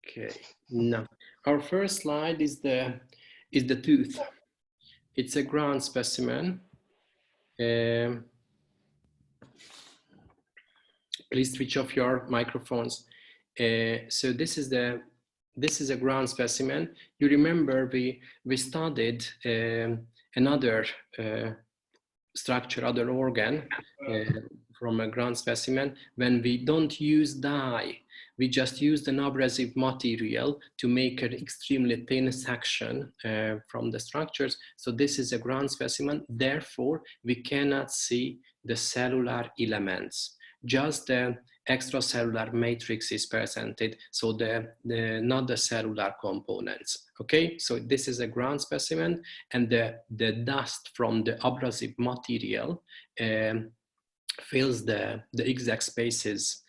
Okay, now our first slide is the tooth. It's a ground specimen. Please switch off your microphones. So this is a ground specimen. You remember we studied another structure, other organ from a ground specimen. When we don't use dye, we just use an abrasive material to make an extremely thin section from the structures. So this is a ground specimen. Therefore, we cannot see the cellular elements. Just the extracellular matrix is presented, so not the cellular components. Okay, so this is a ground specimen, and the dust from the abrasive material fills the exact spaces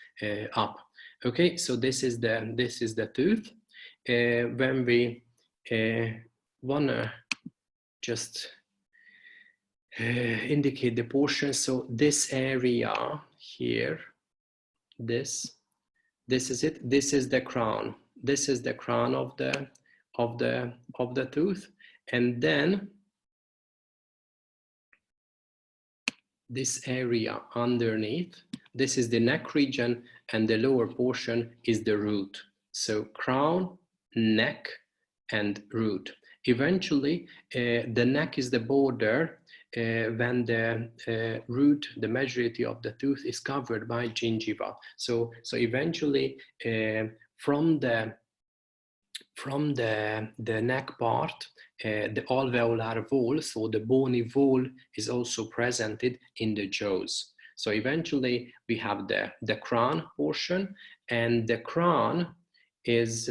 up. Okay, so this is the tooth. When we wanna just indicate the portion, so this area here, this is it. This is the crown. This is the crown of the tooth, and then this area underneath. This is the neck region, and the lower portion is the root. So crown, neck, and root. Eventually, the neck is the border when the root, the majority of the tooth is covered by gingiva. So eventually, from the neck part, the alveolar wall, so the bony wall, is also presented in the jaws. So eventually we have the crown portion, and the crown is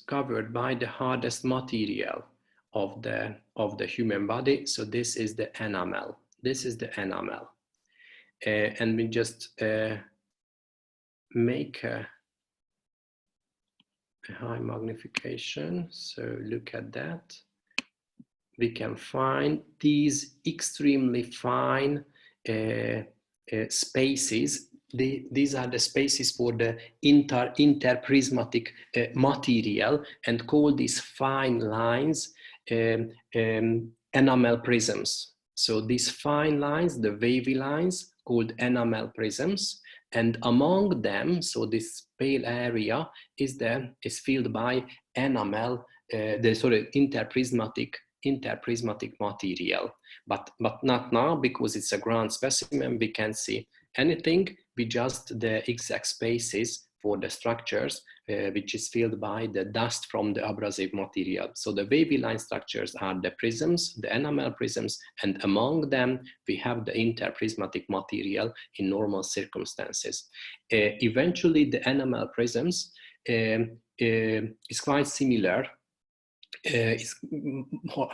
covered by the hardest material of the human body. So this is the enamel. This is the enamel, and we just make a high magnification. So look at that. We can find these extremely fine spaces. These are the spaces for the interprismatic material, and call these fine lines enamel prisms. So these fine lines, the wavy lines, called enamel prisms, and among them, so this pale area is filled by enamel, the interprismatic material, but not now, because it's a ground specimen. We can't see anything. We just the exact spaces for the structures, which is filled by the dust from the abrasive material. So the wavy line structures are the prisms, the enamel prisms, and among them we have the interprismatic material in normal circumstances. Eventually, the enamel prisms is quite similar.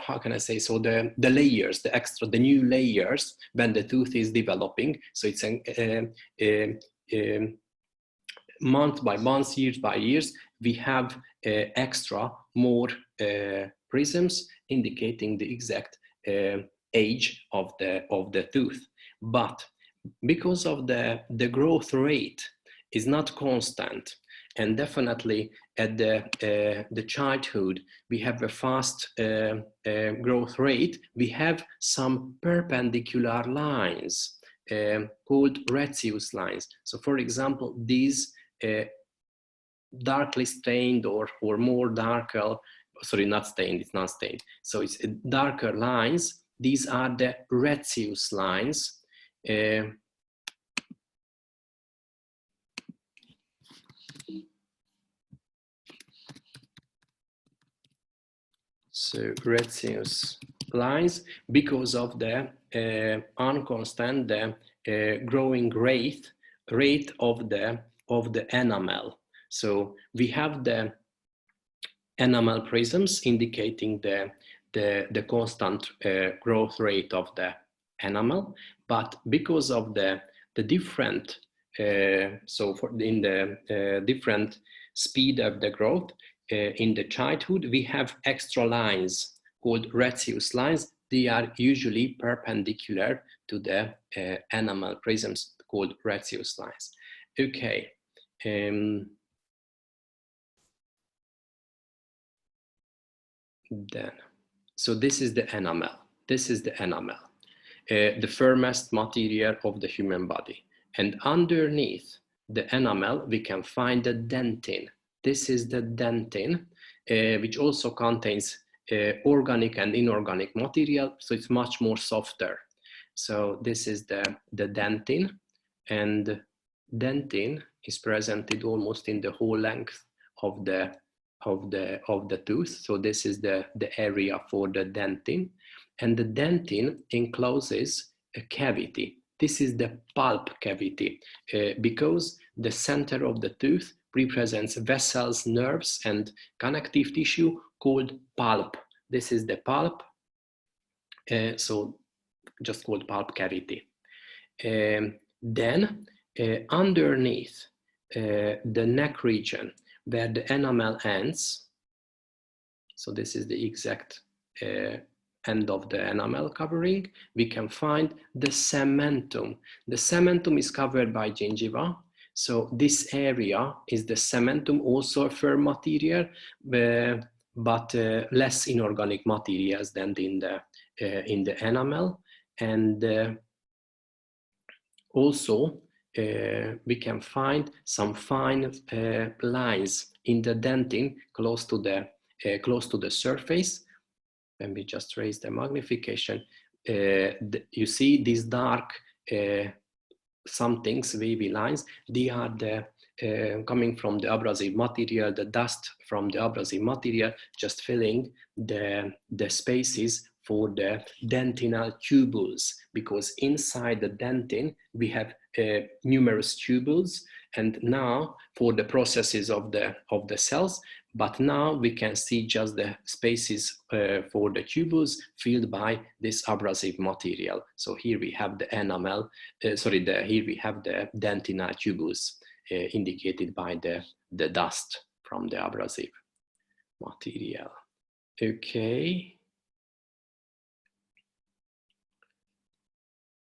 How can I say, so the layers, the new layers when the tooth is developing. So it's month by month, years by years, we have more prisms indicating the exact age of the tooth. But because of the growth rate is not constant, and definitely at the childhood we have a fast growth rate, we have some perpendicular lines called Retzius lines. So for example, these darkly stained or more darker, sorry, not stained, it's not stained, so it's darker lines. These are the Retzius lines. So Retzius lines, because of the unconstant, the growing rate of the enamel. So we have the enamel prisms indicating the constant growth rate of the enamel, but because of the different in the different speed of the growth in the childhood, we have extra lines called Retzius lines. They are usually perpendicular to the enamel prisms called Retzius lines. Okay. Then, so this is the enamel. This is the enamel, the firmest material of the human body. And underneath the enamel, we can find the dentin. This is the dentin, which also contains organic and inorganic material, so it's much more softer. So this is the dentin, and dentin is presented almost in the whole length of the tooth. So this is the area for the dentin, and the dentin encloses a cavity. This is the pulp cavity, because the center of the tooth represents vessels, nerves, and connective tissue called pulp. This is the pulp, so just called pulp cavity. Then underneath the neck region, where the enamel ends, so this is the exact end of the enamel covering, we can find the cementum. The cementum is covered by gingiva, so this area is the cementum, also a firm material, but less inorganic materials than in the enamel. And also we can find some fine lines in the dentin close to the surface. Let me just raise the magnification. You see these dark somethings, wavy lines. They are the coming from the abrasive material, the dust from the abrasive material, just filling the spaces for the dentinal tubules, because inside the dentin we have numerous tubules, and now for the processes of the cells, but now we can see just the spaces for the tubules filled by this abrasive material. So here we have the enamel, here we have the dentinal tubules indicated by the dust from the abrasive material. Okay.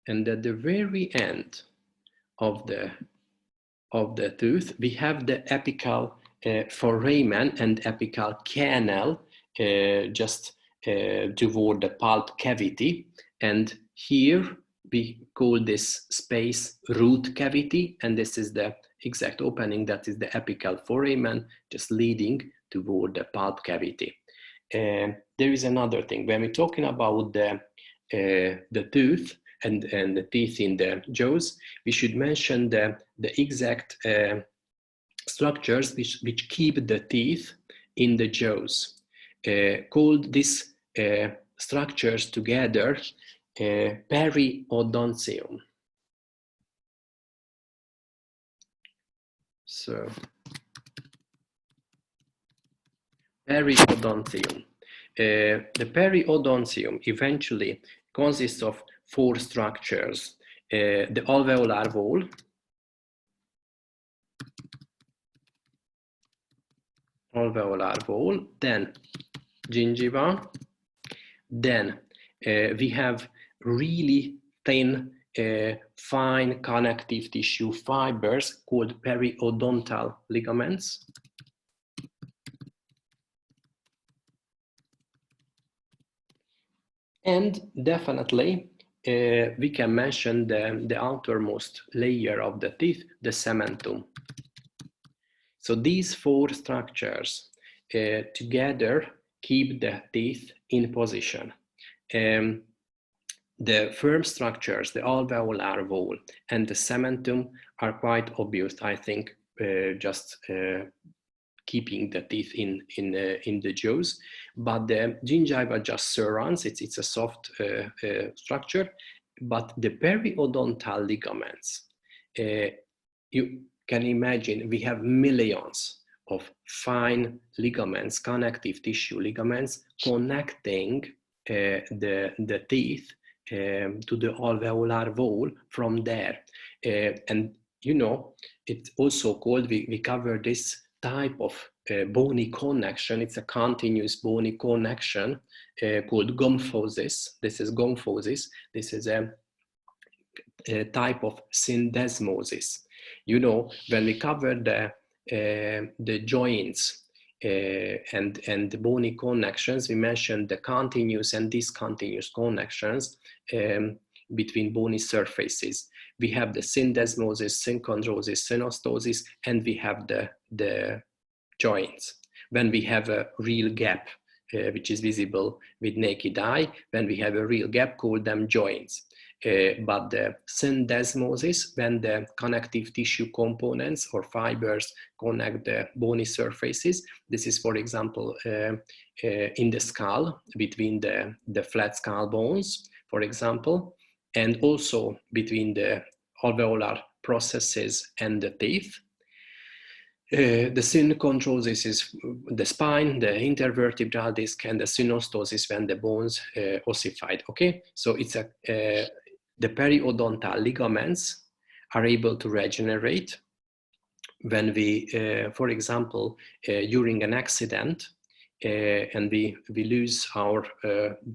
And at the very end of the tooth, we have the apical foramen and apical canal just toward the pulp cavity. And here we call this space root cavity, and this is the exact opening, that is the apical foramen, just leading toward the pulp cavity. There is another thing, when we're talking about the tooth and the teeth in the jaws, we should mention the exact structures which keep the teeth in the jaws. Called these structures together periodontium. So periodontium. The periodontium eventually consists of 4 structures: the alveolar wall, then gingiva, then we have really thin, fine connective tissue fibers called periodontal ligaments. And definitely, we can mention the outermost layer of the teeth, the cementum. So these 4 structures together keep the teeth in position. The firm structures, the alveolar wall and the cementum, are quite obvious, I think, just keeping the teeth in the jaws. But the gingiva just surrounds, it's a soft structure, but the periodontal ligaments, you can imagine we have millions of fine ligaments, connective tissue ligaments, connecting the teeth to the alveolar wall from there. And you know, it's also called, we cover this type of bony connection. It's a continuous bony connection called gomphosis. This is gomphosis. This is a type of syndesmosis. You know, when we covered the joints and the bony connections, we mentioned the continuous and discontinuous connections between bony surfaces. We have the syndesmosis, synchondrosis, synostosis, and we have the joints. When we have a real gap, which is visible with naked eye, when we have a real gap, call them joints. But the syndesmosis, when the connective tissue components or fibers connect the bony surfaces, this is, for example, in the skull, between the flat skull bones, for example, and also between the alveolar processes and the teeth. The synchondrosis is the spine, the intervertebral disc, and the synostosis when the bones ossified. Okay, so it's the periodontal ligaments are able to regenerate when we, for example, during an accident, and we lose our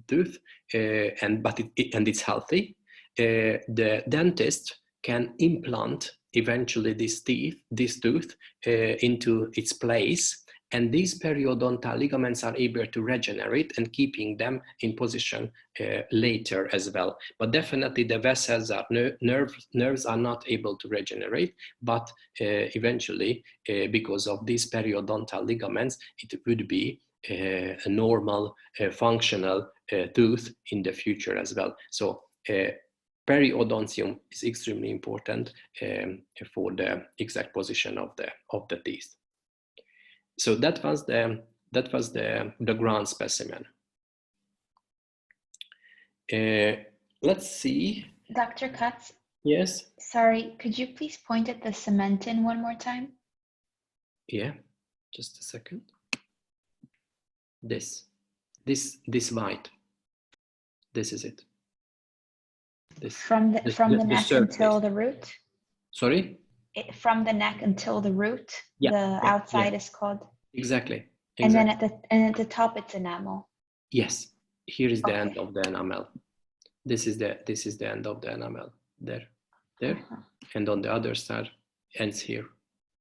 tooth, but it's healthy. The dentist can implant eventually this tooth into its place, and these periodontal ligaments are able to regenerate and keeping them in position later as well. But definitely the vessels are nerves are not able to regenerate, but eventually because of these periodontal ligaments, it would be a normal functional tooth in the future as well. So periodontium is extremely important for the exact position of the teeth. So that was the ground specimen. Let's see. Dr. Katz? Yes? Sorry, could you please point at the cementin one more time? Yeah, just a second. This white. This is it. From the neck surface. until the root? Sorry? From the neck until the root, outside is called? Exactly. And then at the top it's enamel. Yes. Here is the end of the enamel. This is the end of the enamel. There. And on the other side ends here.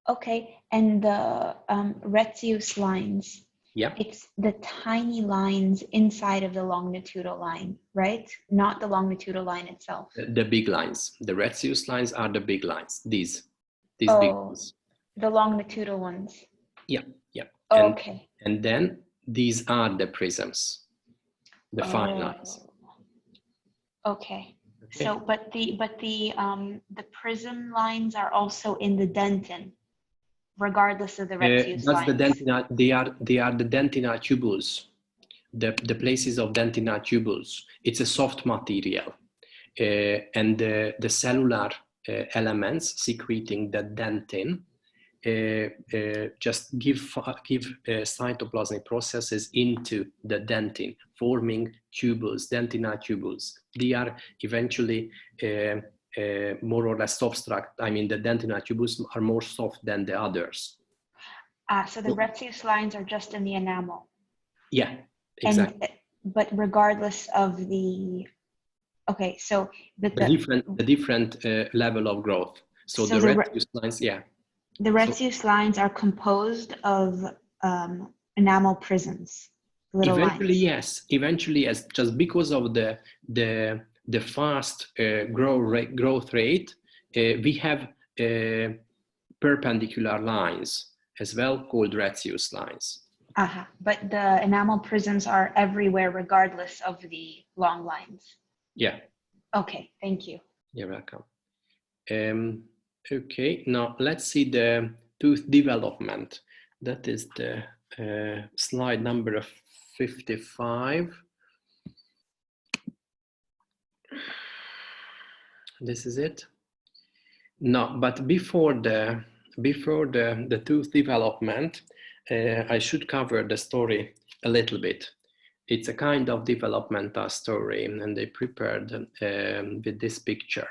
Okay. And the retzius lines. Yeah. It's the tiny lines inside of the longitudinal line, right? Not the longitudinal line itself. The big lines. The retzius lines are the big lines. These big ones. The longitudinal ones. Yeah. Okay. And then these are the prisms, the fine lines. Okay. So, but the prism lines are also in the dentin, regardless of the retzius lines. That's the dentina. They are the dentina tubules, the places of dentina tubules. It's a soft material, and the cellular elements secreting the dentin just give cytoplasmic processes into the dentin, forming tubules, dentina tubules. They are eventually more or less soft structure. I mean, the dentina tubules are more soft than the others. So the retzius lines are just in the enamel. Yeah, exactly. But regardless of the, okay, so the different level of growth. So the retzius lines, yeah. The retzius lines are composed of enamel prisms. Eventually, lines. yes, just because of the fast growth rate, we have perpendicular lines as well, called retzius lines. But the enamel prisms are everywhere regardless of the long lines. Yeah. Okay, thank you. You're welcome. Okay, now let's see the tooth development. That is the slide number 55. This is it. No, but before the tooth development, I should cover the story a little bit. It's a kind of developmental story, and they prepared with this picture.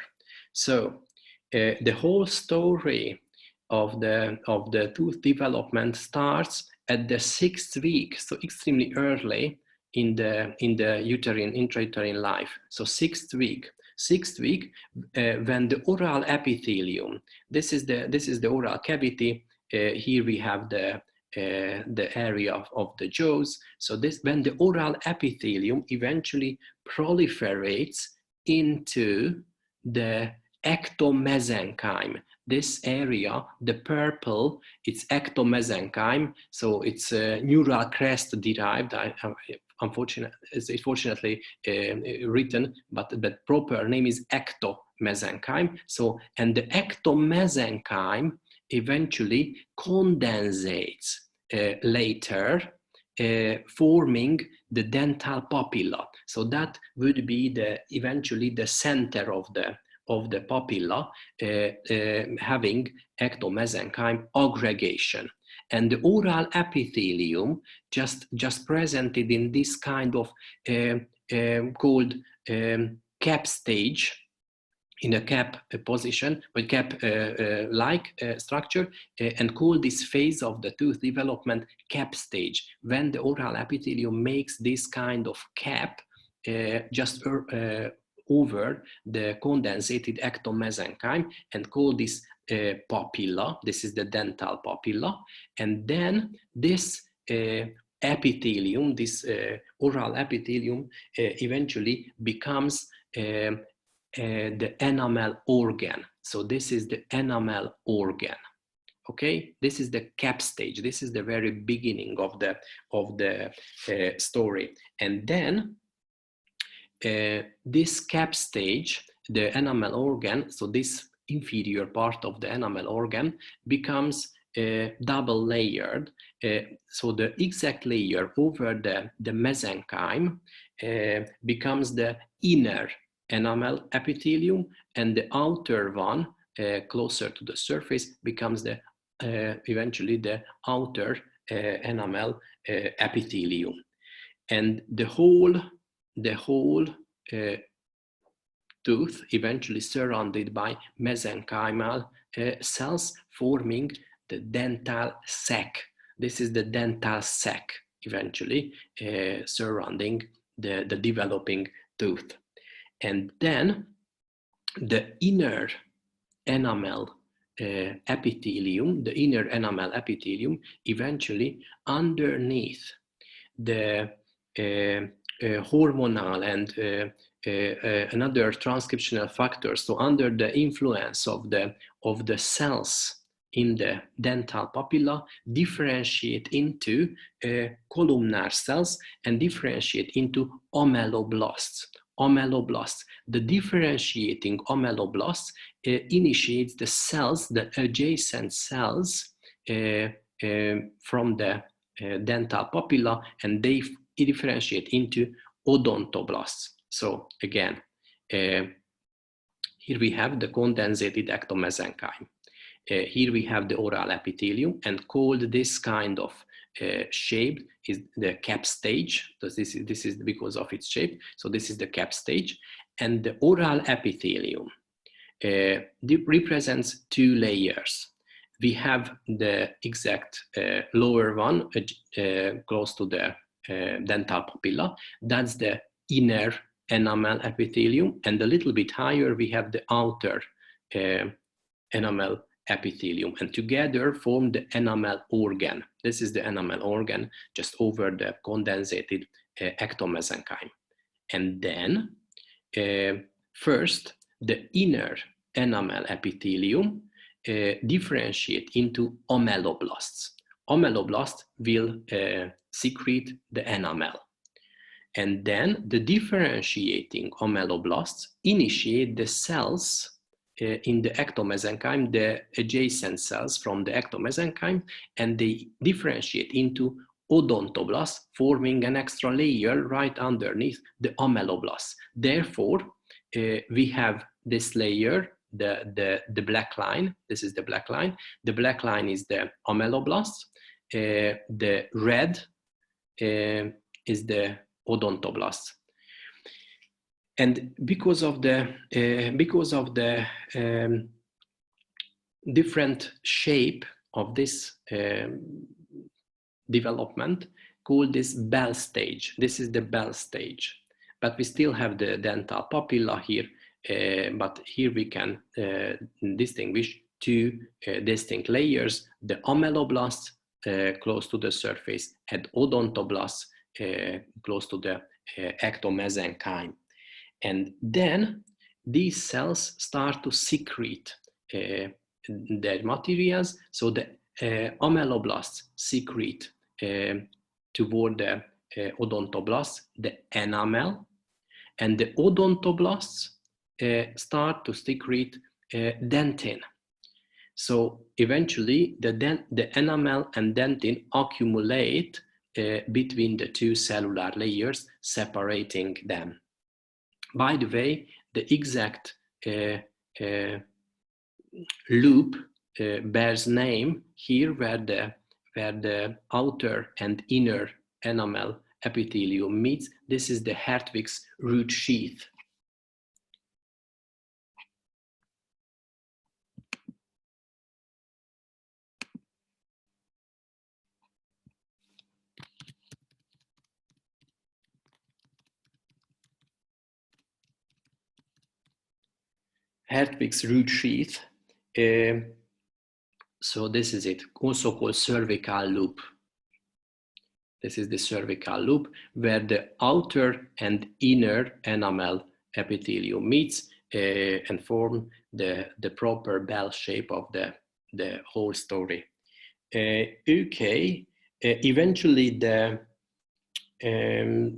So the whole story of the tooth development starts at the 6th week, so extremely early in the intrauterine life. So 6th week. Sixth week, when the oral epithelium, this is the oral cavity. Here we have the area of the jaws. So when the oral epithelium eventually proliferates into the ectomesenchyme. This area, the purple, it's ectomesenchyme. So it's neural crest derived. Unfortunately written, but the proper name is ectomesenchyme. So, and the ectomesenchyme eventually condensates later, forming the dental papilla. So that would be eventually the center of the papilla, having ectomesenchyme aggregation. And the oral epithelium just presented in this kind of called cap stage, in a cap position, with cap-like structure, and call this phase of the tooth development cap stage, when the oral epithelium makes this kind of cap just over the condensated ectomesenchyme, and call this papilla. This is the dental papilla. And then this epithelium, this oral epithelium, eventually becomes the enamel organ. So this is the enamel organ. Okay, this is the cap stage. This is the very beginning of the story. And then this cap stage, the enamel organ, so this inferior part of the enamel organ becomes double layered. So the exact layer over the mesenchyme becomes the inner enamel epithelium, and the outer one, closer to the surface, becomes eventually the outer enamel epithelium. And the whole tooth eventually surrounded by mesenchymal cells, forming the dental sac. This is the dental sac, eventually surrounding the developing tooth. And then the inner enamel epithelium, eventually underneath the hormonal and another transcriptional factors, so under the influence of the cells in the dental papilla, differentiate into columnar cells and differentiate into ameloblasts. The differentiating ameloblasts initiates the cells, the adjacent cells from the dental papilla, and they differentiate into odontoblasts. So again, here we have the condensated ectomesenchyme. Here we have the oral epithelium, and called this kind of shape is the cap stage. So this is because of its shape. So this is the cap stage, and the oral epithelium represents two layers. We have the exact lower one close to the dental papilla. That's the inner enamel epithelium, and a little bit higher we have the outer enamel epithelium, and together form the enamel organ. This is the enamel organ just over the condensated ectomesenchyme. And then first the inner enamel epithelium differentiate into ameloblasts. Ameloblasts will secrete the enamel. And then the differentiating ameloblasts initiate the cells in the ectomesenchyme, the adjacent cells from the ectomesenchyme, and they differentiate into odontoblasts, forming an extra layer right underneath the ameloblasts. Therefore, we have this layer, the black line. This is the black line. The black line is the ameloblasts. The red is the odontoblasts. And because of the different shape of this development, called this bell stage. This is the bell stage, but we still have the dental papilla here but here we can distinguish two distinct layers: the amyloblasts close to the surface and odontoblasts close to the ectomesenchyme. And then these cells start to secrete their materials. So the amyloblasts secrete toward the odontoblasts the enamel, and the odontoblasts start to secrete dentin. So eventually the enamel and dentin accumulate between the two cellular layers, separating them. By the way, the exact loop bears name here, where the outer and inner enamel epithelium meets. This is the Hertwig's root sheath. Hertwig's root sheath. So this is it, also called cervical loop. This is the cervical loop, where the outer and inner enamel epithelium meets and form the proper bell shape of the whole story. Okay, eventually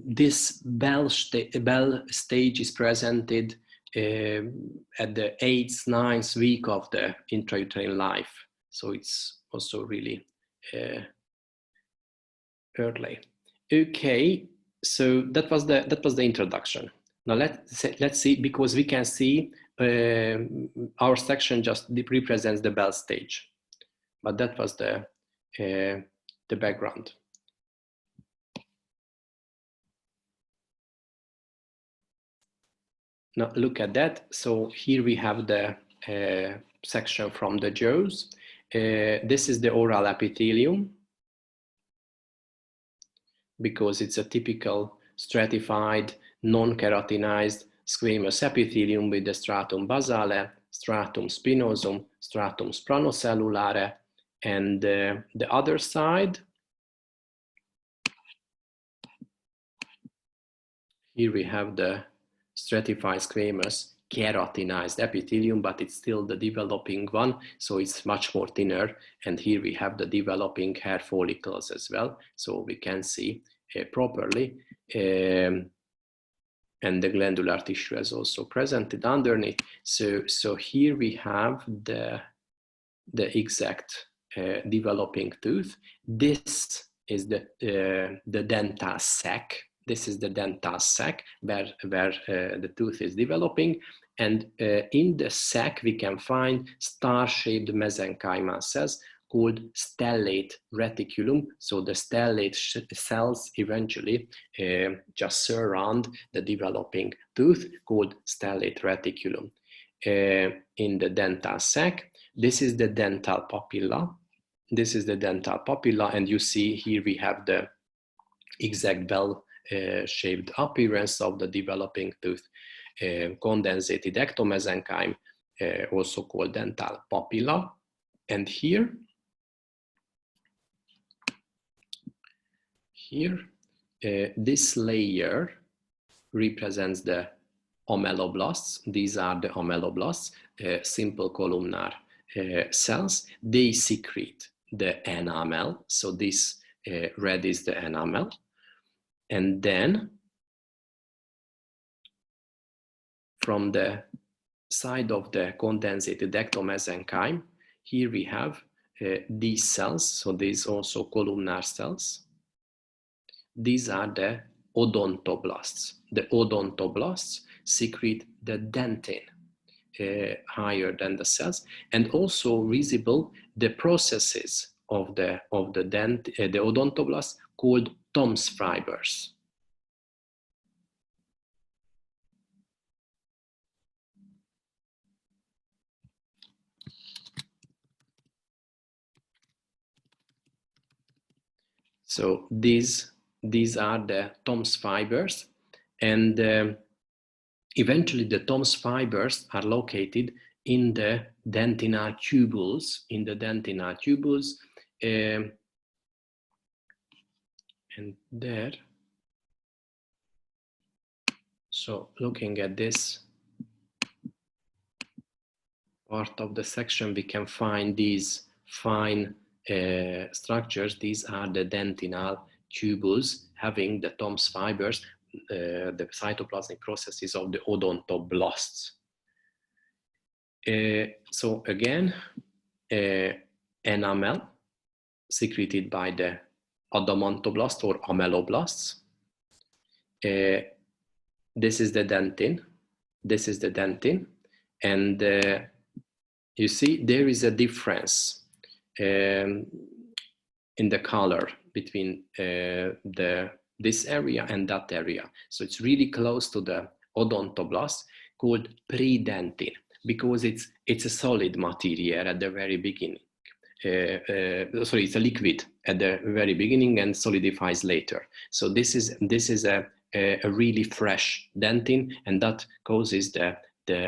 this bell stage is presented at the 8th, 9th week of the intrauterine life. So it's also really early. Okay, so that was the introduction. Now let's see, because we can see our section just represents the bell stage, but that was the background. Now look at that. So here we have the section from the jaws. This is the oral epithelium, because it's a typical stratified, non-keratinized squamous epithelium with the stratum basale, stratum spinosum, stratum spranicellulare, and the other side. Here we have the stratified squamous keratinized epithelium, but it's still the developing one, so it's much more thinner. And here we have the developing hair follicles as well, so we can see properly. And the glandular tissue is also presented underneath. So here we have the exact developing tooth. This is the dental sac. This is the dental sac where the tooth is developing. And in the sac, we can find star-shaped mesenchymal cells called stellate reticulum. So the stellate cells eventually just surround the developing tooth, called stellate reticulum. In the dental sac, this is the dental papilla. This is the dental papilla, and you see here we have the exact bell-shaped appearance of the developing tooth. Condensated ectomesenchyme, also called dental papilla. And here this layer represents the amyloblasts. These are the amyloblasts, simple columnar cells. They secrete the enamel. So this red is the enamel. And then from the side of the condensated ectomesenchyme, here we have these cells. So these also columnar cells. These are the odontoblasts. The odontoblasts secrete the dentin higher than the cells, and also visible the processes of the odontoblasts called Tom's fibers. So these are the Tom's fibers, and eventually the Tom's fibers are located in the dentinal tubules, and there. So looking at this part of the section, we can find these fine structures. These are the dentinal tubules having the Tom's fibers, the cytoplasmic processes of the odontoblasts. So again, enamel secreted by the odontoblasts or ameloblasts. This is the dentin. This is the dentin. And you see there is a difference in the color between this area and that area. So it's really close to the odontoblast, called predentin, because it's a solid material at the very beginning. Sorry, it's a liquid at the very beginning and solidifies later. So this is a really fresh dentin, and that causes the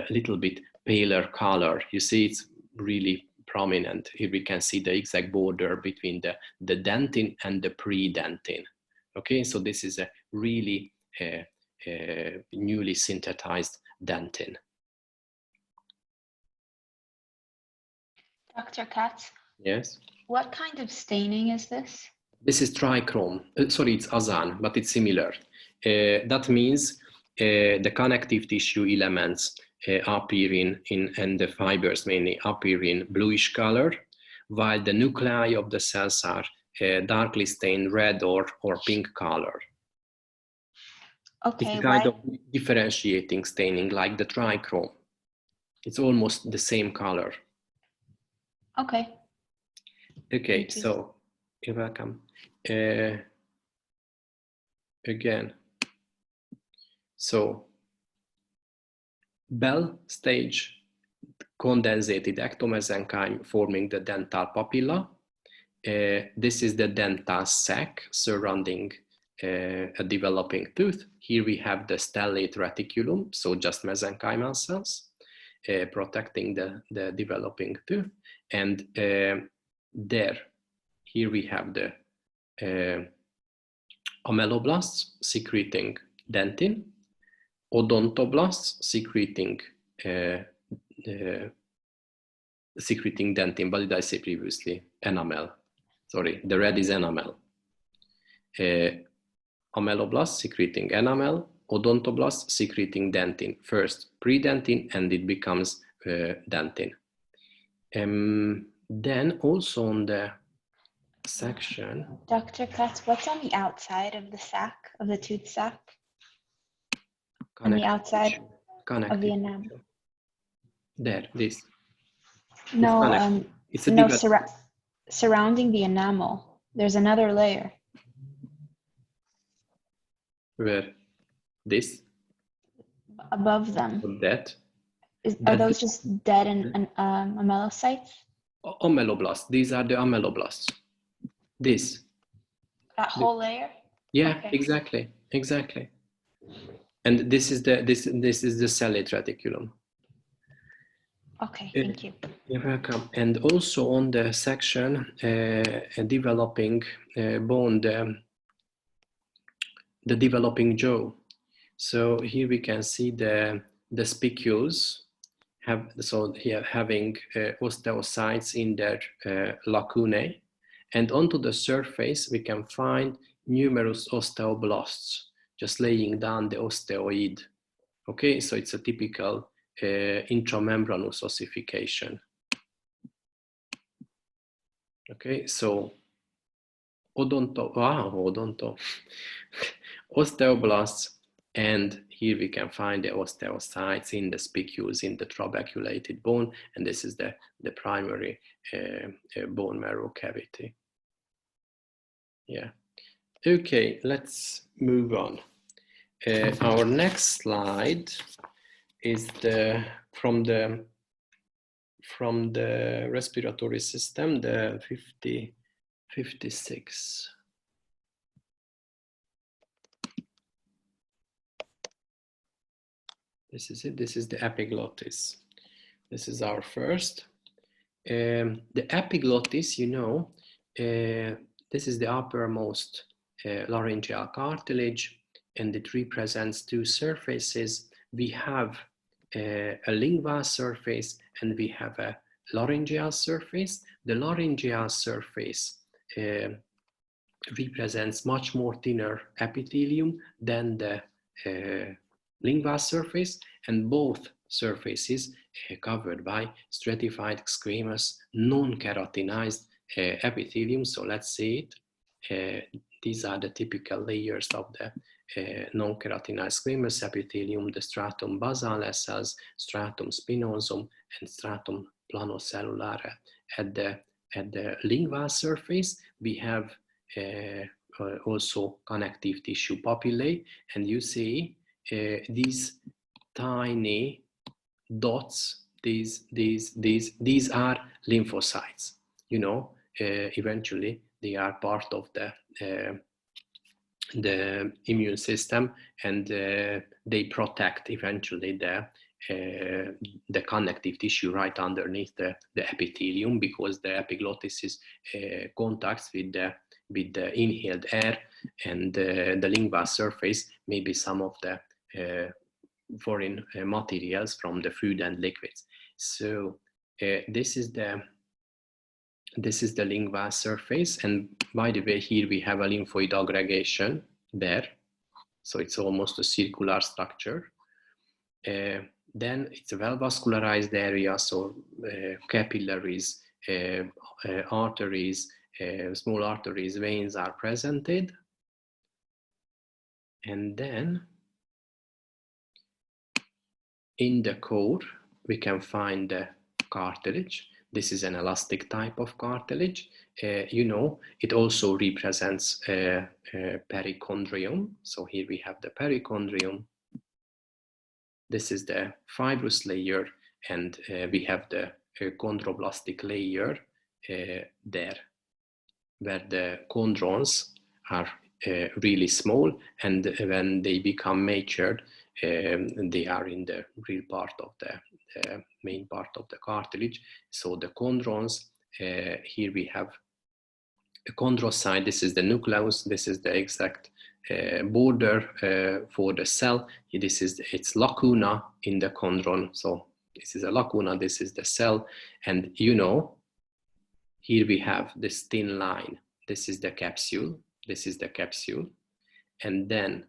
little bit paler color. You see, it's really prominent. Here we can see the exact border between the dentin and the predentin. Okay, so this is a really newly synthesized dentin. Dr. Katz? Yes? What kind of staining is this? This is trichrome. Sorry, it's azan, but it's similar. That means the connective tissue elements appear and the fibers mainly appear in bluish color, while the nuclei of the cells are darkly stained red or pink color. Okay, it's a kind of differentiating staining, like the trichrome. It's almost the same color. Okay. Okay, so you're welcome. Again, so Bell stage condensated ectomesenchyme forming the dental papilla. This is the dental sac surrounding a developing tooth. Here we have the stellate reticulum, so just mesenchymal cells protecting the developing tooth. And here we have the ameloblasts secreting dentin, odontoblasts secreting dentin. What did I say previously? Enamel. Sorry, the red is enamel. Ameloblasts secreting enamel, odontoblasts secreting dentin. First predentin, and it becomes dentin. Then also on the section. Dr. Katz, what's on the outside of the sac, of the tooth sac? On the outside of the enamel. There, this. No, it's a no, surrounding the enamel, there's another layer. Where? This? Above them. That? Are those just dead and amelocytes? Ameloblasts. These are the ameloblasts. This. That whole layer? Yeah, okay. exactly. And this is the stellate reticulum. Okay, thank you. You're welcome. And also on the section developing bone, the developing jaw. So here we can see the spicules having osteocytes in their lacunae, and onto the surface we can find numerous osteoblasts just laying down the osteoid. Okay, so it's a typical intramembranous ossification. Okay, so osteoblasts, and here we can find the osteocytes in the spicules in the trabeculated bone, and this is the primary bone marrow cavity. Yeah. Okay, let's move on. Our next slide is from the respiratory system, the 56. This is it. This is the epiglottis. This is our first. The epiglottis, you know, this is the uppermost laryngeal cartilage, and it represents two surfaces. We have a lingual surface and we have a laryngeal surface. The laryngeal surface represents much more thinner epithelium than the lingual surface, and both surfaces covered by stratified squamous non-keratinized epithelium. So let's see it. These are the typical layers of the non-keratinized squamous epithelium: the stratum basale cells, stratum spinosum, and stratum planocellulare. At the lingual surface, we have also connective tissue papillae, and you see these tiny dots. These are lymphocytes. You know, eventually they are part of the immune system, and they protect eventually the connective tissue right underneath the epithelium, because the epiglottis is contacts with the inhaled air, and the lingual surface, maybe some of the foreign materials from the food and liquids. So this is the lingual surface, and by the way, here we have a lymphoid aggregation there, so it's almost a circular structure. Then it's a well-vascularized area, so capillaries, arteries, small arteries, veins are presented. And then in the core, we can find the cartilage. This is an elastic type of cartilage. You know, it also represents perichondrium. So here we have the perichondrium. This is the fibrous layer, and we have the chondroblastic layer there, where the chondrons are really small, and when they become matured, they are in the real part of the main part of the cartilage. So the chondrons, here we have a chondrocyte. This is the nucleus. This is the exact border for the cell. This is its lacuna in the chondron. So this is a lacuna. This is the cell, and you know, here we have this thin line. This is the capsule. This is the capsule, and then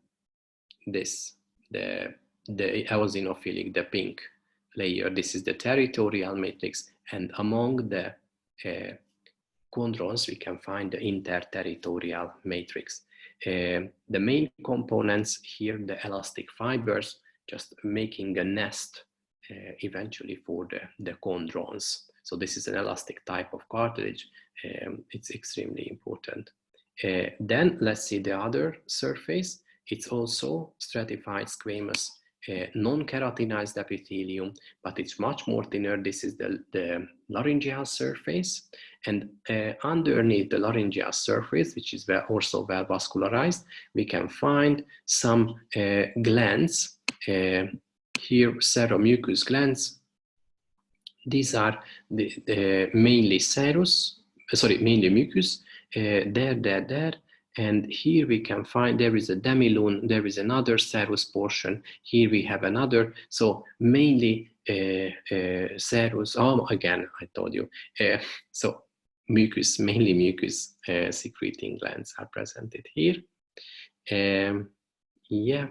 this the eosinophilic, the pink layer. This is the territorial matrix, and among the chondrons we can find the interterritorial matrix. The main components here, the elastic fibers, just making a nest eventually for the chondrons. So this is an elastic type of cartilage. It's extremely important. Then let's see the other surface. It's also stratified squamous non-keratinized epithelium, but it's much more thinner. This is the laryngeal surface, and underneath the laryngeal surface, which is also well vascularized, we can find some glands. Here, seromucous glands. These are mainly mainly mucus. There. And here we can find there is a demilune, there is another serous portion. Here we have another. So mainly serous. Oh, again, I told you. So mucus, mainly mucus secreting glands are presented here. Yeah.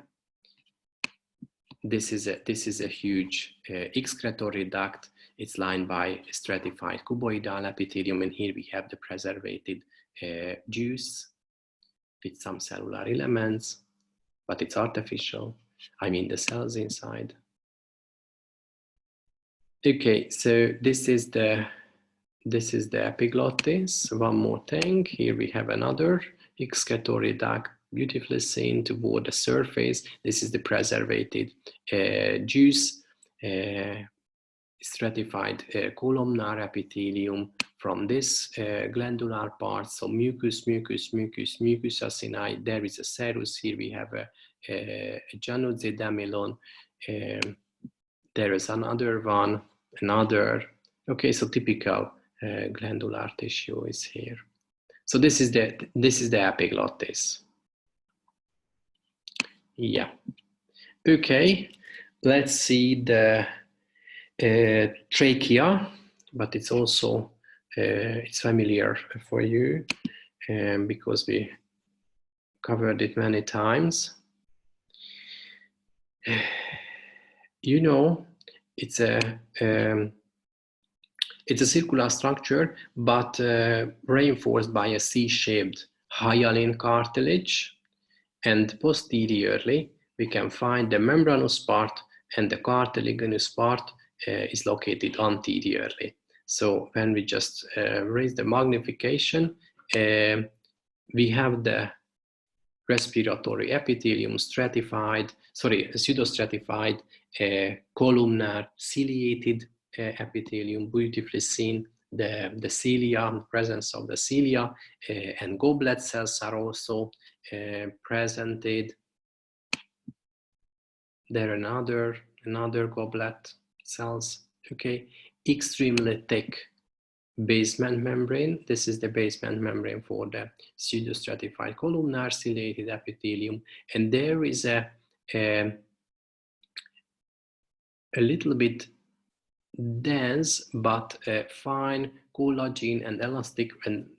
This is a huge excretory duct. It's lined by stratified cuboidal epithelium, and here we have the preservated juice with some cellular elements, but it's artificial. I mean the cells inside. Okay, so this is the epiglottis. One more thing. Here we have another excretory duct, beautifully seen toward the surface. This is the preservated juice, stratified columnar epithelium from this glandular part. So mucus acini. There is a serous. Here we have a Januzzi demilon. There is another one, another. Okay, so typical glandular tissue is here. So this is the epiglottis. Yeah. Okay, let's see the trachea, but it's also it's familiar for you because we covered it many times. You know, it's a circular structure, but reinforced by a C-shaped hyaline cartilage, and posteriorly we can find the membranous part, and the cartilaginous part is located anteriorly. So when we just raise the magnification, we have the respiratory epithelium stratified, pseudostratified, columnar ciliated epithelium, beautifully seen. The cilia, presence of the cilia, and goblet cells are also presented. There are another goblet cells. Okay, extremely thick basement membrane. This is the basement membrane for the pseudostratified columnar ciliated epithelium, and there is a little bit dense but fine collagen and elastic and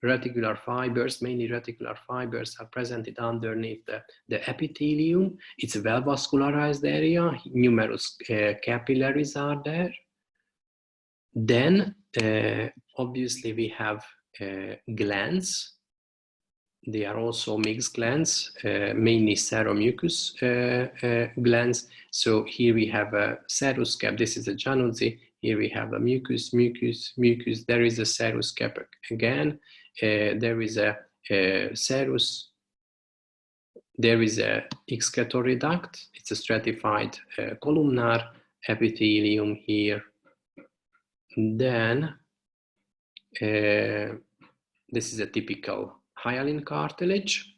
reticular fibers, mainly reticular fibers, are presented underneath the epithelium. It's a well vascularized area. Numerous capillaries are there. Then obviously we have glands. They are also mixed glands, mainly seromucous glands. So here we have a serous cap. This is a Januzzi. Here we have a mucus. There is a serous cap again. There is a serous. There is a excretory duct. It's a stratified columnar epithelium here. Then this is a typical hyaline cartilage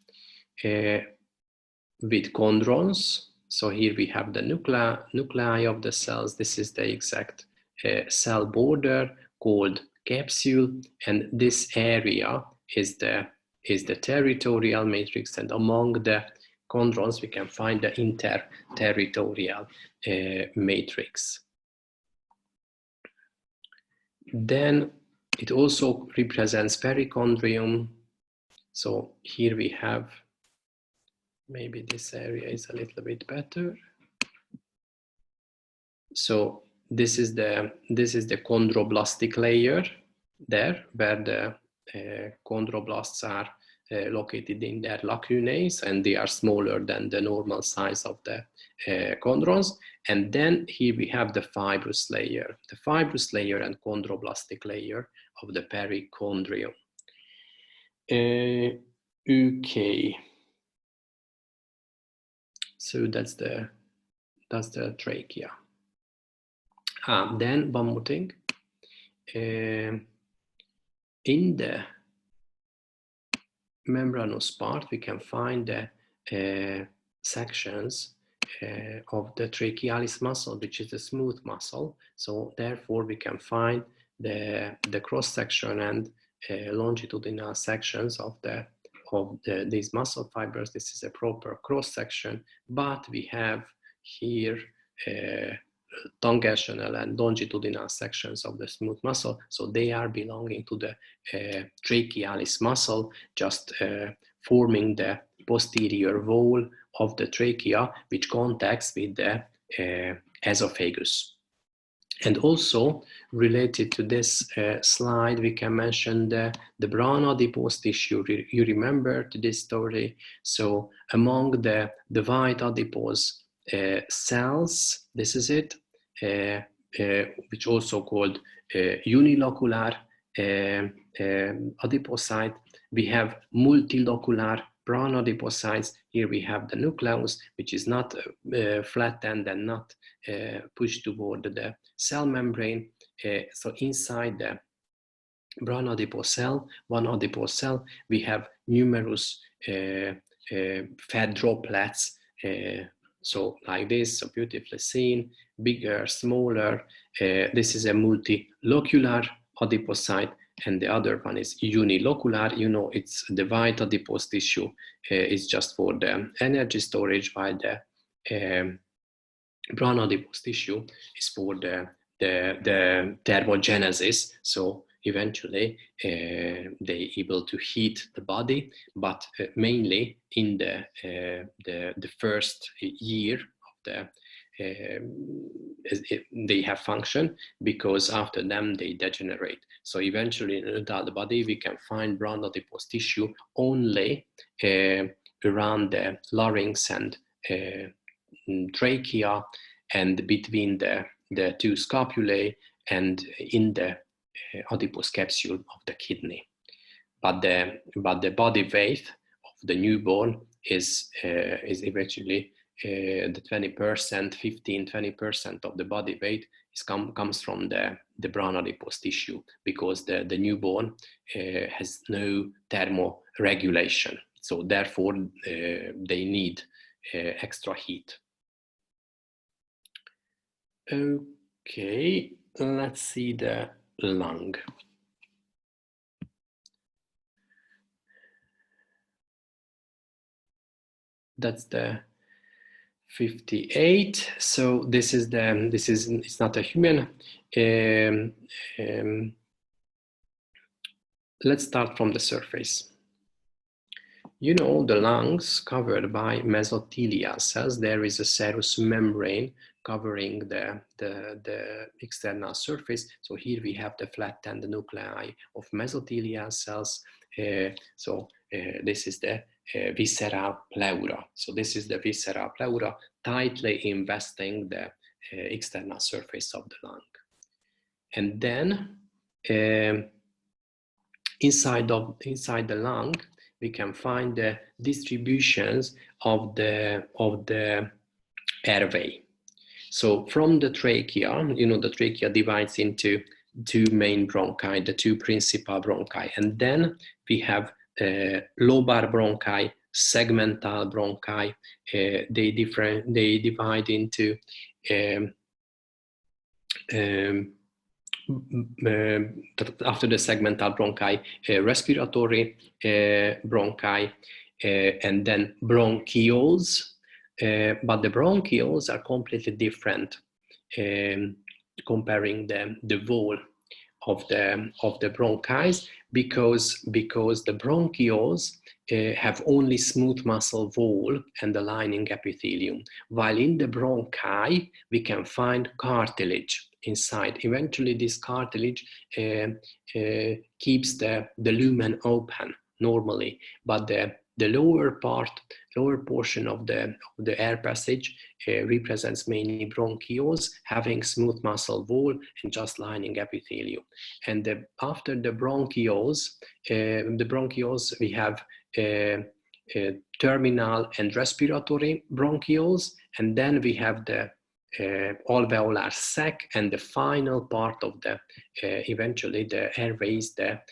with chondrons. So here we have the nuclei of the cells. This is the exact cell border called capsule, and this area is the territorial matrix, and among the chondrons we can find the interterritorial matrix. Then it also represents perichondrium. So here we have, maybe this area is a little bit better. So this is the chondroblastic layer there, where the chondroblasts are located in their lacunae, and they are smaller than the normal size of the chondrons. And then here we have the fibrous layer and chondroblastic layer of the perichondrium. Okay, so that's the trachea. Then one more thing. In the membranous part, we can find the sections of the trachealis muscle, which is a smooth muscle. So therefore, we can find the cross section and longitudinal sections of these muscle fibers. This is a proper cross section, but we have here tangential and longitudinal sections of the smooth muscle. So they are belonging to the trachealis muscle, just forming the posterior wall of the trachea, which contacts with the esophagus. And also related to this slide, we can mention the brown adipose tissue. You remember this story. So among the white adipose cells, this is it, which also called unilocular adipocyte. We have multilocular brown adipocytes. Here we have the nucleus, which is not flattened and not pushed toward the cell membrane. So inside the brown adipose cell, one adipose cell, we have numerous fat droplets So like this, so beautifully seen, bigger, smaller. This is a multilocular adipocyte, and the other one is unilocular. You know, it's the white adipose tissue is just for the energy storage, while the brown adipose tissue is for the thermogenesis. So eventually they able to heat the body, but mainly in the first year of the they have function, because after them they degenerate. So eventually in an adult body we can find brown adipose tissue only around the larynx and trachea, and between the two scapulae, and in the adipose capsule of the kidney. But the body weight of the newborn is eventually the 20%, 15-20% of the body weight comes from the brown adipose tissue, because the newborn has no thermoregulation. So therefore they need extra heat. Okay, let's see the lung. That's the 58. So it's not a human. Let's start from the surface. You know, the lungs covered by mesothelial cells. There is a serous membrane covering the external surface. So here we have the flattened nuclei of mesothelial cells. This is the visceral pleura. So this is the visceral pleura tightly investing the external surface of the lung. And then inside the lung, we can find the distributions of the airway. So from the trachea, you know, the trachea divides into two main bronchi, the two principal bronchi, and then we have lobar bronchi, segmental bronchi. They divide into after the segmental bronchi, respiratory bronchi, and then bronchioles. But the bronchioles are completely different, comparing the wall of the bronchi, because the bronchioles have only smooth muscle wall and the lining epithelium, while in the bronchi we can find cartilage inside. Eventually this cartilage keeps the lumen open normally, but the lower portion of the air passage represents mainly bronchioles, having smooth muscle wall and just lining epithelium. And after the bronchioles we have terminal and respiratory bronchioles, and then we have the alveolar sac, and the final part of the eventually the airways are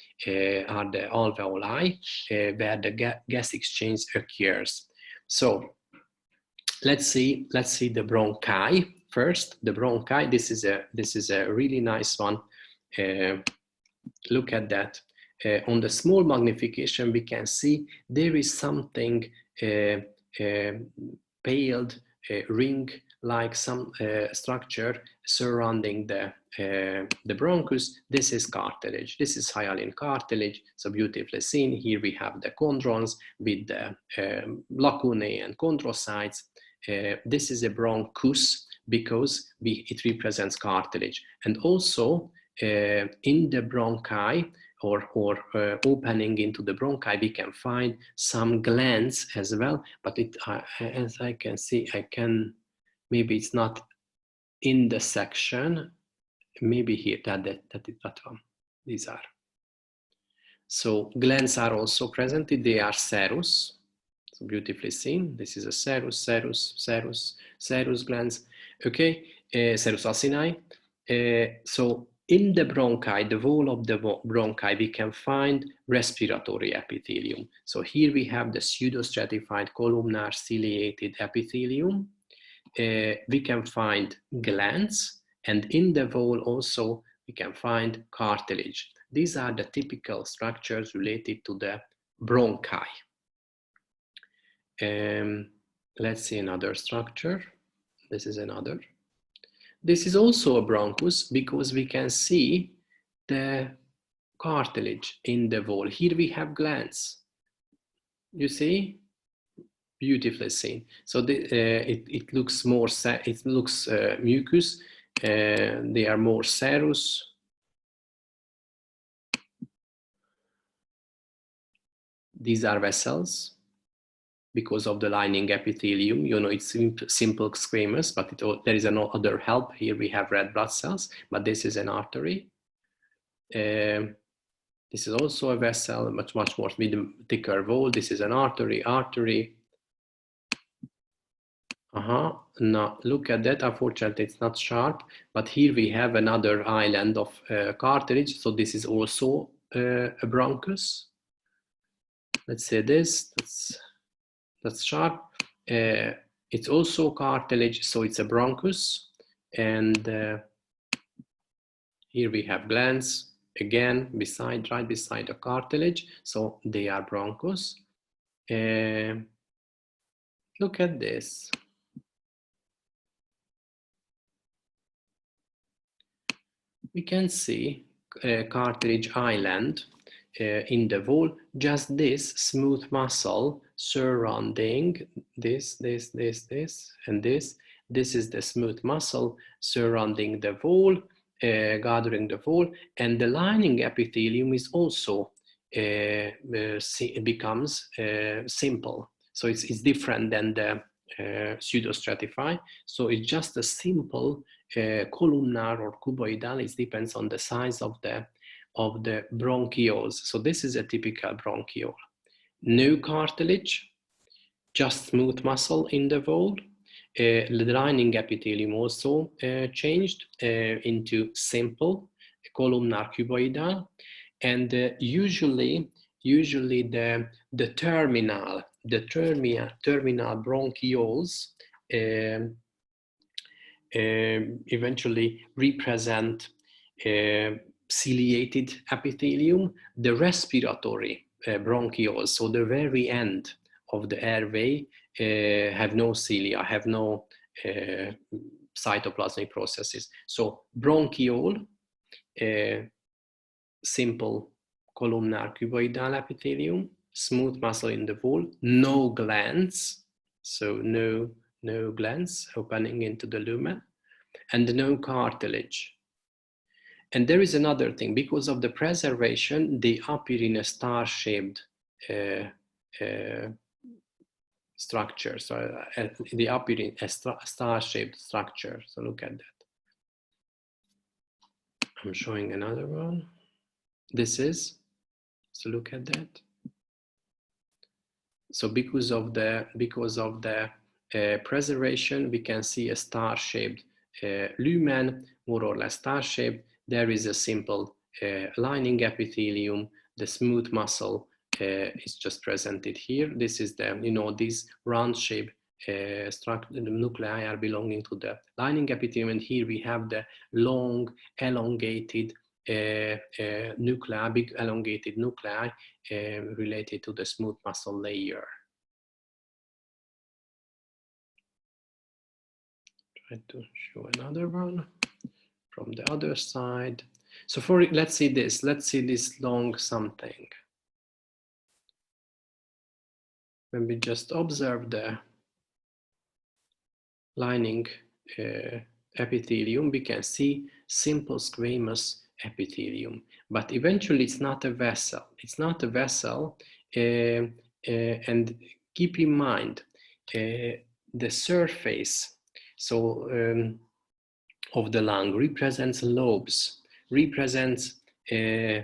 the alveoli, where the gas exchange occurs. So let's see the bronchi first. The bronchi, this is a really nice one. Look at that. On the small magnification we can see there is something paled ring like some structure surrounding the bronchus. This is cartilage. This is hyaline cartilage. So beautifully seen. Here we have the chondrons with the lacunae and chondrocytes. This is a bronchus because it represents cartilage. And also in the bronchi, or opening into the bronchi, we can find some glands as well, but as I can see, maybe it's not in the section, maybe here, that one, these are. So glands are also present, they are serous, so beautifully seen. This is a serous glands, okay, serous acini. So in the bronchi, the wall of the bronchi, we can find respiratory epithelium. So here we have the pseudostratified columnar ciliated epithelium. we can find glands, and in the wall also we can find cartilage. These are the typical structures related to the bronchi. Let's see another structure. This is another. This is also a bronchus because we can see the cartilage in the wall. Here we have glands. You see? Beautifully seen. So it looks more, it looks mucus. They are more serous. These are vessels because of the lining epithelium. You know, it's simple squamous, but there is another help. Here we have red blood cells, but this is an artery. This is also a vessel, much more with a thicker wall. This is an artery. Now look at that. Unfortunately, it's not sharp, but here we have another island of cartilage. So this is also a bronchus. Let's say this. That's sharp. It's also cartilage, so it's a bronchus. And here we have glands again right beside the cartilage. So they are bronchus. Look at this. We can see a cartilage island in the wall, just this smooth muscle surrounding this, and this. This is the smooth muscle surrounding the wall, gathering the wall, and the lining epithelium is also becomes simple. So it's different than the pseudostratify. So it's just a simple columnar or cuboidal. It depends on the size of the bronchioles. So this is a typical bronchiole. No cartilage, just smooth muscle in the wall. The lining epithelium also changed into simple columnar cuboidal, and usually the terminal bronchioles eventually represent ciliated epithelium, the respiratory bronchioles, so the very end of the airway, have no cilia, have no cytoplasmic processes. So bronchiole, simple columnar cuboidal epithelium, smooth muscle in the wall, no glands, so no glands opening into the lumen, and no cartilage. And there is another thing, because of the preservation, they appear in a star-shaped structure. So they appear in a star-shaped structure. So look at that. I'm showing another one. This is, so look at that. So because of the preservation, we can see a star-shaped lumen, more or less star-shaped. There is a simple lining epithelium. The smooth muscle is just presented here. This is the, these round-shaped structure. The nuclei are belonging to the lining epithelium, and here we have the long, elongated nuclei, big elongated nuclei related to the smooth muscle layer. Try to show another one from the other side. So let's see this long something. When we just observe the lining epithelium, we can see simple squamous epithelium, but eventually it's not a vessel. It's not a vessel, and keep in mind the surface of the lung represents lobes, represents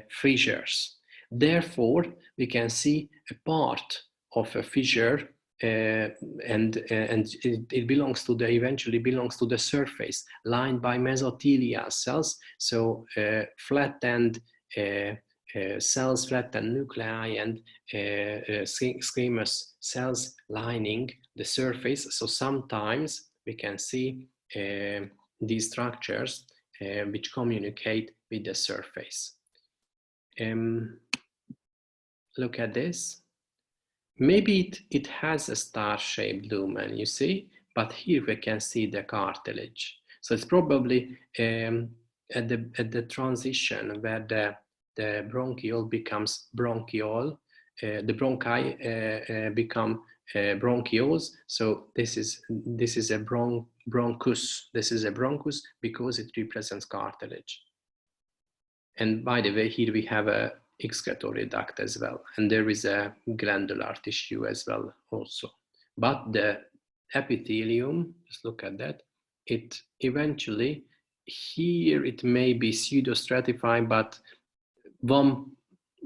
fissures. Therefore, we can see a part of a fissure, and it belongs to eventually belongs to the surface, lined by mesothelial cells. So flattened cells, flattened nuclei, and squamous cells lining the surface. So sometimes we can see these structures which communicate with the surface. Look at this. Maybe it has a star-shaped lumen, you see, but here we can see the cartilage. So it's probably at the transition where the bronchiole becomes bronchiole, the bronchi become bronchioles. So this is a bronchus. This is a bronchus because it represents cartilage. And by the way, here we have a excretory duct as well, and there is a glandular tissue as well also. But the epithelium, just look at that, it eventually, here it may be pseudostratified, but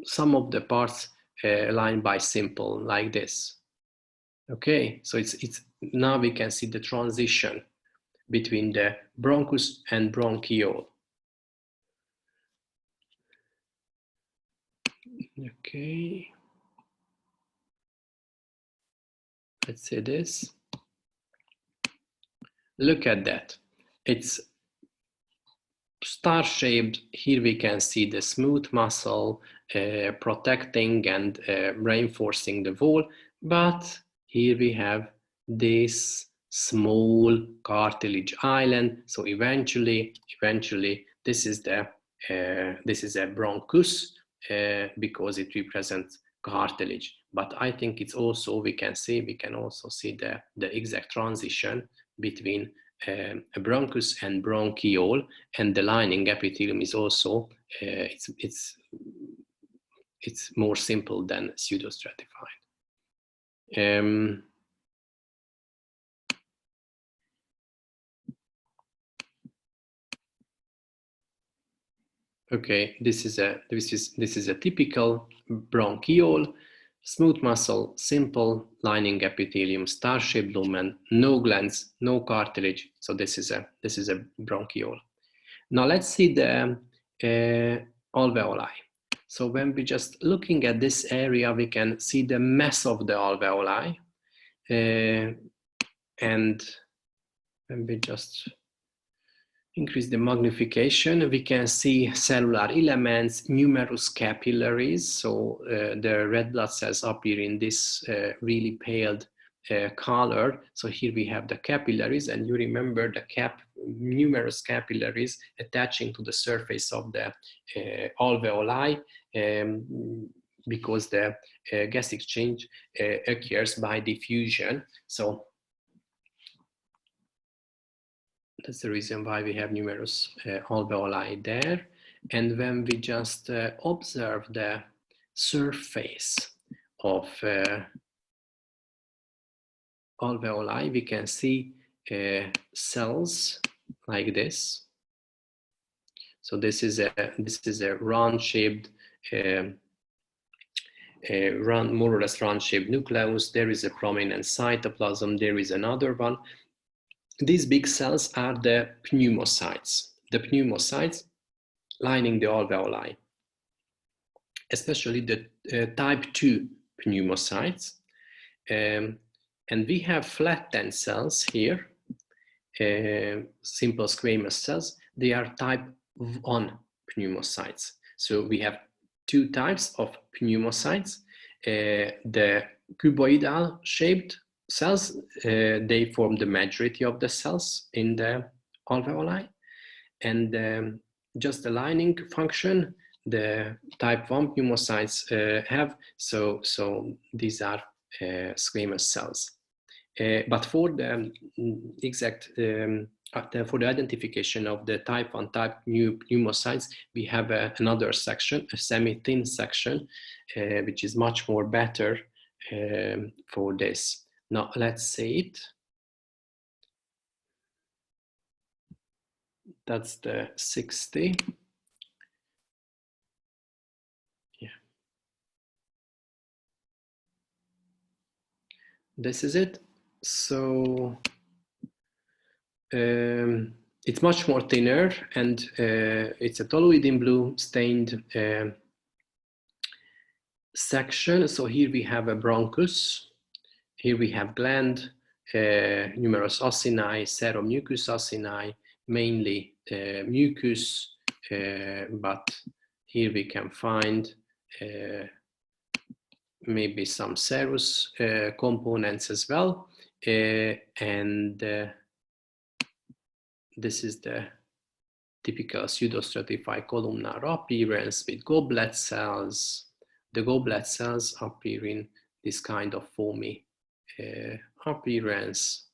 some of the parts lined by simple, like this. Okay, so it's now we can see the transition between the bronchus and bronchiole. Okay, let's say this. Look at that. It's star-shaped. Here we can see the smooth muscle protecting and reinforcing the wall, but here we have this small cartilage island. So eventually, this is a bronchus because it represents cartilage. But I think it's also we can also see the exact transition between a bronchus and bronchiole, and the lining epithelium is also it's more simple than pseudostratified. Okay, this is a typical bronchiole, smooth muscle, simple lining epithelium, star-shaped lumen, no glands, no cartilage. So this is a bronchiole. Now let's see the alveoli. So when we just looking at this area, we can see the mass of the alveoli, and when we just increase the magnification, we can see cellular elements, numerous capillaries. So the red blood cells appear in this really pale color. So here we have the capillaries, and you remember the numerous capillaries attaching to the surface of the alveoli, because the gas exchange occurs by diffusion. So that's the reason why we have numerous alveoli there. And when we just observe the surface of alveoli, we can see cells like this. So this is a round-shaped, more or less round-shaped nucleus. There is a prominent cytoplasm. There is another one. These big cells are the pneumocytes. The pneumocytes lining the alveoli, especially the type 2 pneumocytes. And we have flattened cells here, simple squamous cells. They are type 1 pneumocytes. So we have two types of pneumocytes. The cuboidal shaped cells, they form the majority of the cells in the alveoli. And just the lining function, the type 1 pneumocytes have, so these are squamous cells. But for the exact, for the identification of the type 1 type pneumocytes, we have another section, a semi-thin section, which is much more better for this. Now let's see it. That's the 60. Yeah. This is it. So it's much more thinner, and it's a toluidine blue stained section. So here we have a bronchus. Here we have gland, numerous acini, seromucous acini, mainly mucus, but here we can find maybe some serous components as well. And this is the typical pseudostratified columnar appearance with goblet cells. The goblet cells appear in this kind of foamy appearance.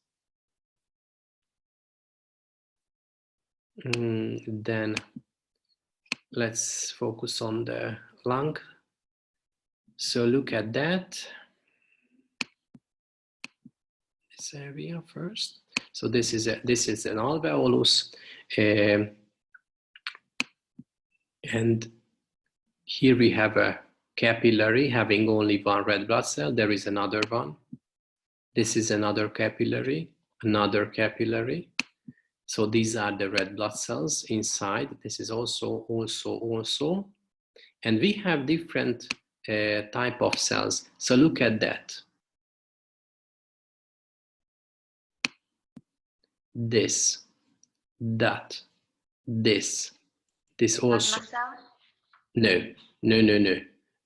Then let's focus on the lung. So look at that. This area first. So this is an alveolus, and here we have a capillary having only one red blood cell. There is another one. This is another capillary, another capillary. So these are the red blood cells inside. This is also. And we have different type of cells. So look at that. This, that, this also. No.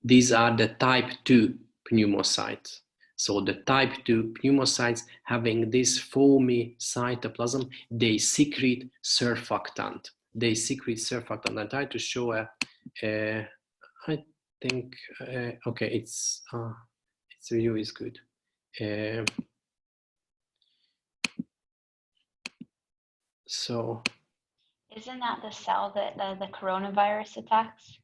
These are the type 2 pneumocytes. So the type 2 pneumocytes having this foamy cytoplasm, they secrete surfactant. I try to show I think, okay, its view is good. So isn't that the cell that the coronavirus attacks?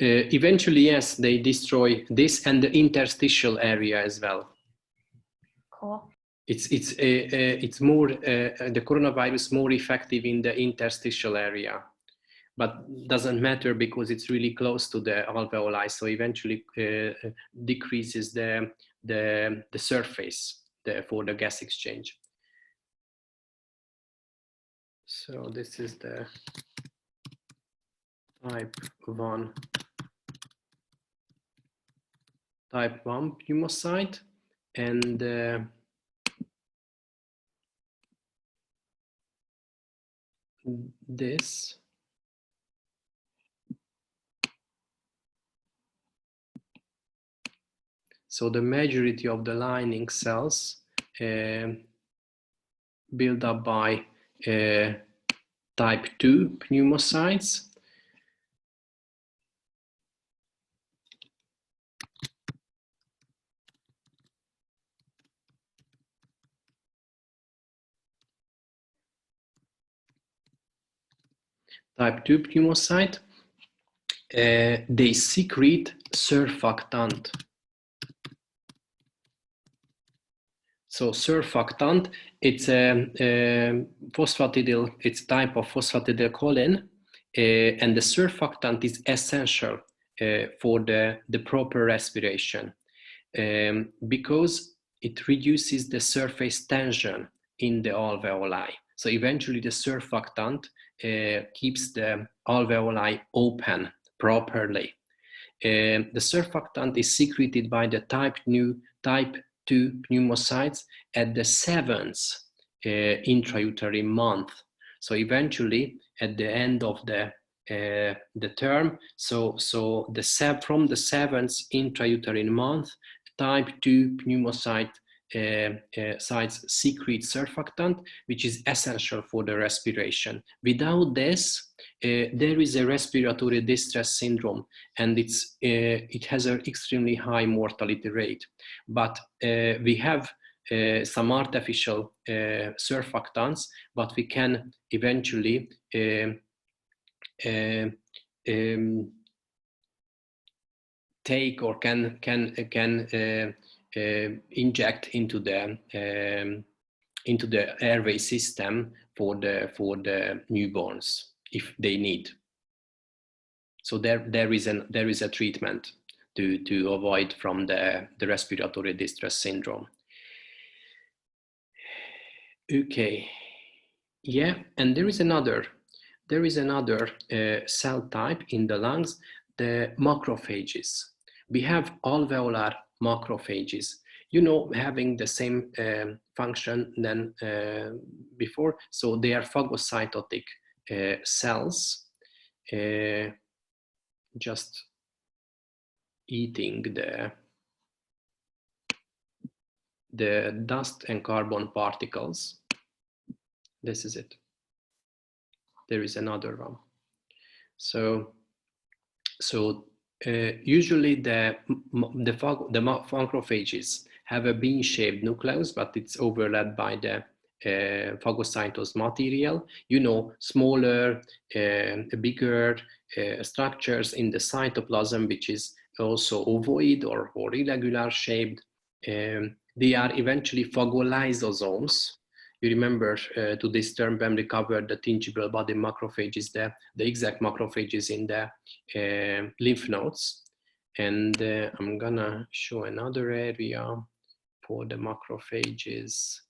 Eventually, yes, they destroy this and the interstitial area as well. Cool. It's more the coronavirus more effective in the interstitial area, but doesn't matter because it's really close to the alveoli. So eventually decreases the surface for the gas exchange. So this is the type 1 pneumocyte, and this. So the majority of the lining cells built up by type 2 pneumocytes. Type 2 pneumocyte, they secrete surfactant. So surfactant, it's a phosphatidyl, it's type of phosphatidylcholine, and the surfactant is essential for the proper respiration because it reduces the surface tension in the alveoli. So eventually the surfactant keeps the alveoli open properly. The surfactant is secreted by the type 2 pneumocytes at the 7th intrauterine month. So eventually at the end of the term, so from the 7th intrauterine month, type 2 pneumocyte sites secrete surfactant, which is essential for the respiration. Without this, there is a respiratory distress syndrome, and it has an extremely high mortality rate. But we have some artificial surfactants, but we can eventually take or can inject into the airway system for the newborns if they need. So there is a treatment to avoid from the respiratory distress syndrome. Okay, yeah, and there is another cell type in the lungs, the macrophages. We have alveolar macrophages. you know, having the same function than before. So they are phagocytotic cells, just eating the dust and carbon particles. This is it. There is another one. So usually the macrophages have a bean-shaped nucleus, but it's overlapped by the phagocytosed material. You know, smaller, bigger structures in the cytoplasm, which is also ovoid or irregular shaped. They are eventually phagolysosomes. You remember to this term when we covered the tingible body macrophages, the exact macrophages in the lymph nodes. And I'm gonna show another area for the macrophages.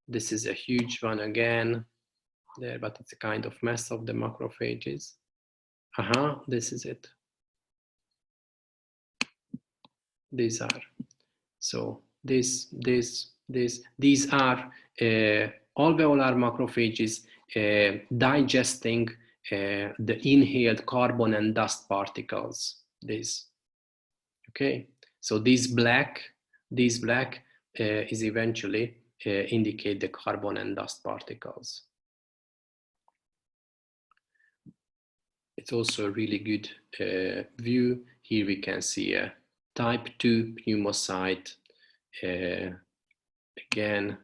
This is a huge one again there, but it's a kind of mess of the macrophages. This is it. These are, so these are alveolar macrophages digesting the inhaled carbon and dust particles. This, okay. So these black is eventually indicate the carbon and dust particles. It's also a really good view. Here we can see a type 2 pneumocyte. Again,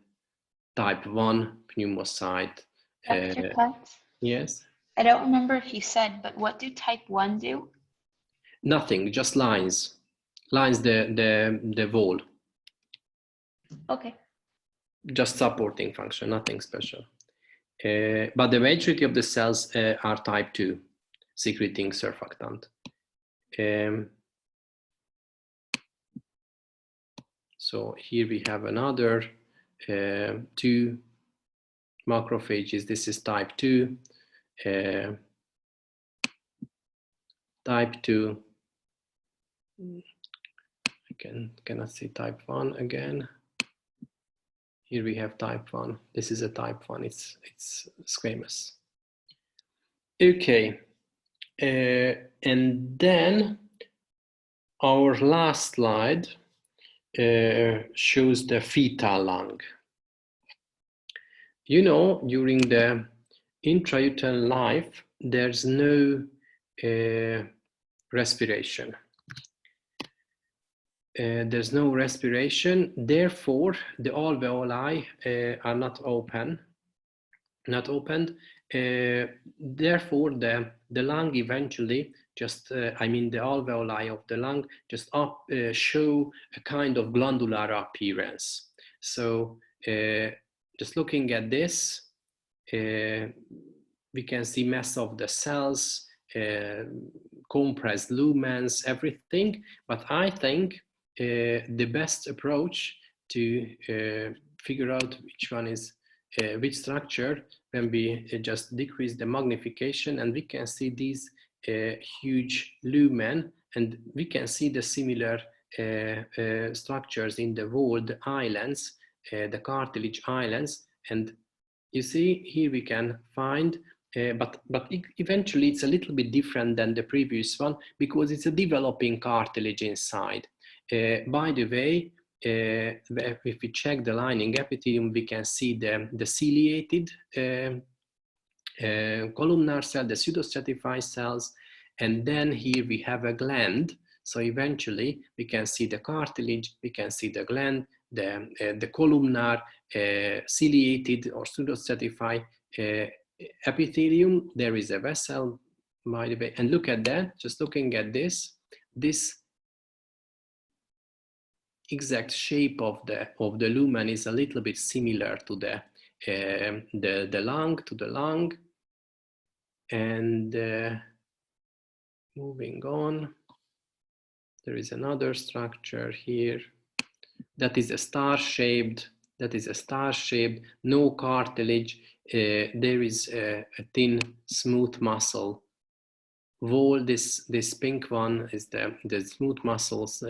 type 1 pneumocyte. Dr. Kutz? Yes? I don't remember if you said, but what do type 1 do? Nothing, just lines. Lines the wall. Okay. Just supporting function, nothing special. But the majority of the cells are type 2, secreting surfactant. So here we have another 2 macrophages. This is type 2. Type 2. I cannot see type 1 again. Here we have type 1. This is a type 1. It's squamous. Okay. And then our last slide shows the fetal lung. You know, during the intrauterine life, there's no respiration. There's no respiration, therefore the alveoli are not opened. Therefore the lung eventually just, the alveoli of the lung just show a kind of glandular appearance. So just looking at this, we can see mass of the cells, compressed lumens, everything. But I think the best approach to figure out which one is which structure, when we just decrease the magnification, and we can see these huge lumen, and we can see the similar structures in the wall, the islands, the cartilage islands. And you see here we can find, but eventually it's a little bit different than the previous one, because it's a developing cartilage inside. By the way, if we check the lining epithelium, we can see the ciliated columnar cell, the pseudostratified cells, and then here we have a gland. So eventually we can see the cartilage, we can see the gland, the columnar, ciliated or pseudostratified epithelium. There is a vessel, by the way, and look at that. Just looking at this exact shape of the lumen is a little bit similar to the lung, and moving on, there is another structure here that is a star-shaped. No cartilage. There is a thin, smooth muscle wall. This pink one is the smooth muscles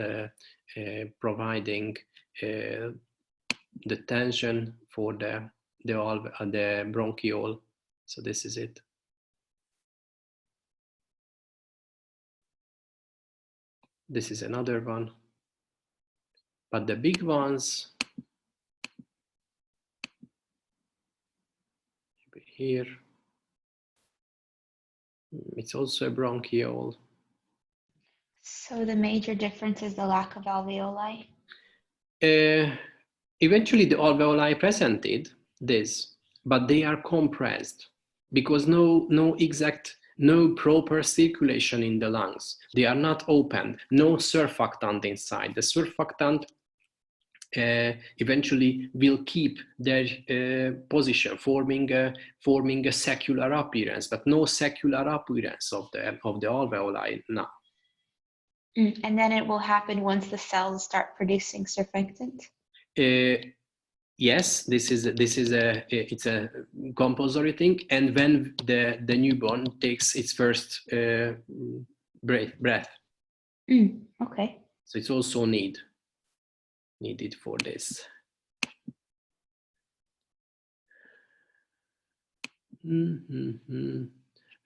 providing the tension for the bronchiole. So this is it. This is another one. But the big ones, here, it's also a bronchiole. So the major difference is the lack of alveoli? Eventually the alveoli presented this, but they are compressed because no proper circulation in the lungs. They are not opened, no surfactant inside. The surfactant eventually will keep their position, forming a secular appearance, but no secular appearance of the alveoli now. And then it will happen once the cells start producing surfactant? Yes, it's a compulsory thing, and when the newborn takes its first breath. Okay. So it's also needed for this.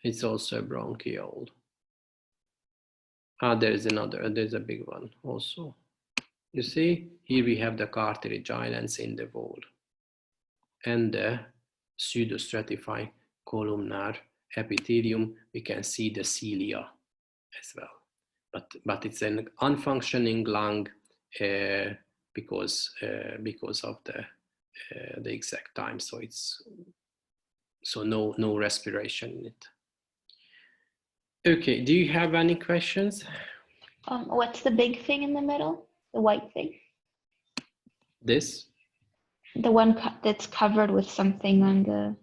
It's also a bronchiole. There's a big one also. You see, here we have the cartilage islands in the wall and the pseudostratified columnar epithelium. We can see the cilia as well, but it's an unfunctioning lung because of the exact time. So no respiration in it. Okay, do you have any questions? What's the big thing in the middle? The white thing? This? The one that's covered with something on the...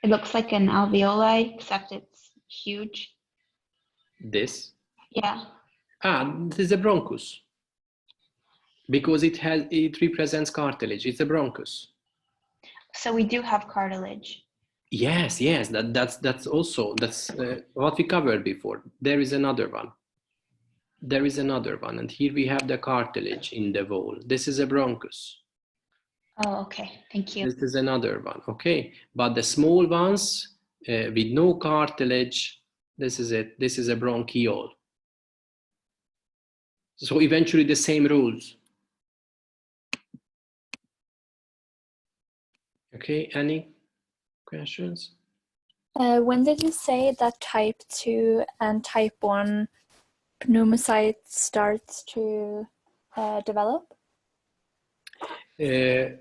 it looks like an alveoli, except it's huge. This? Yeah. This is a bronchus. Because it represents cartilage. It's a bronchus. So we do have cartilage. Yes. That's what we covered before. There is another one. And here we have the cartilage in the wall. This is a bronchus. Oh, okay. Thank you. This is another one. Okay, but the small ones with no cartilage, this is it. This is a bronchiole. So eventually the same rules. Okay, any questions? When did you say that type 2 and type 1 pneumocytes starts to develop? No,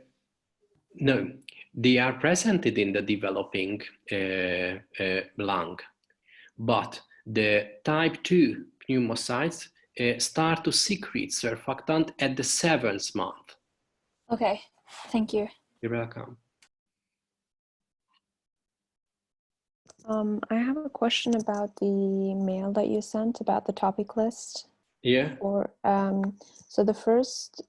they are presented in the developing lung, but the type 2 pneumocytes start to secrete surfactant at the 7th month. Okay, thank you. You're welcome. I have a question about the mail that you sent about the topic list. Yeah. Or so the first